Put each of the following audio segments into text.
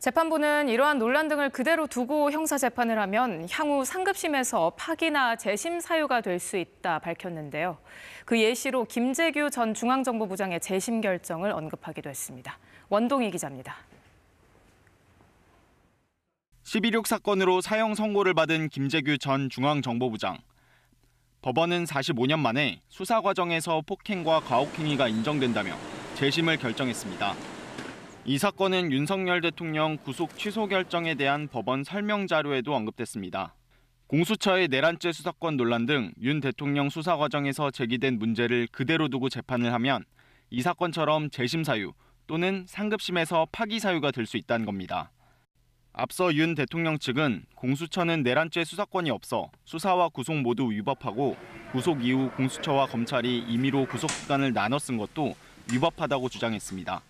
재판부는 이러한 논란 등을 그대로 두고 형사재판을 하면 향후 상급심에서 파기나 재심 사유가 될 수 있다 밝혔는데요. 그 예시로 김재규 전 중앙정보부장의 재심 결정을 언급하기도 했습니다. 원동희 기자입니다. 12.6 사건으로 사형 선고를 받은 김재규 전 중앙정보부장. 법원은 45년 만에 수사 과정에서 폭행과 가혹행위가 인정된다며 재심을 결정했습니다. 이 사건은 윤석열 대통령 구속 취소 결정에 대한 법원 설명 자료에도 언급됐습니다. 공수처의 내란죄 수사권 논란 등 윤 대통령 수사 과정에서 제기된 문제를 그대로 두고 재판을 하면 이 사건처럼 재심 사유 또는 상급심에서 파기 사유가 될 수 있다는 겁니다. 앞서 윤 대통령 측은 공수처는 내란죄 수사권이 없어 수사와 구속 모두 위법하고 구속 이후 공수처와 검찰이 임의로 구속기간을 나눠 쓴 것도 위법하다고 주장했습니다.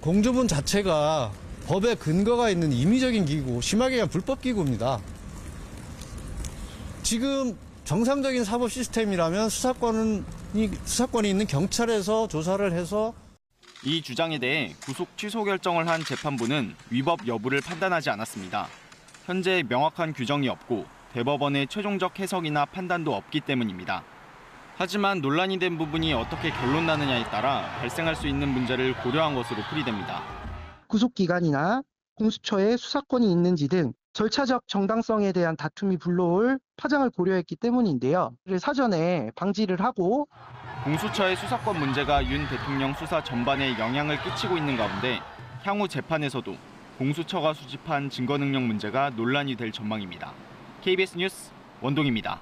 공조본 자체가 법에 근거가 있는 임의적인 기구, 심하게 얘기하면 불법 기구입니다. 지금 정상적인 사법 시스템이라면 수사권이 있는 경찰에서 조사를 해서 이 주장에 대해 구속 취소 결정을 한 재판부는 위법 여부를 판단하지 않았습니다. 현재 명확한 규정이 없고 대법원의 최종적 해석이나 판단도 없기 때문입니다. 하지만 논란이 된 부분이 어떻게 결론나느냐에 따라 발생할 수 있는 문제를 고려한 것으로 풀이됩니다. 구속기간이나 공수처에 수사권이 있는지 등 절차적 정당성에 대한 다툼이 불러올 파장을 고려했기 때문인데요. 사전에 방지를 하고 공수처의 수사권 문제가 윤 대통령 수사 전반에 영향을 끼치고 있는 가운데 향후 재판에서도 공수처가 수집한 증거 능력 문제가 논란이 될 전망입니다. KBS 뉴스 원동희입니다.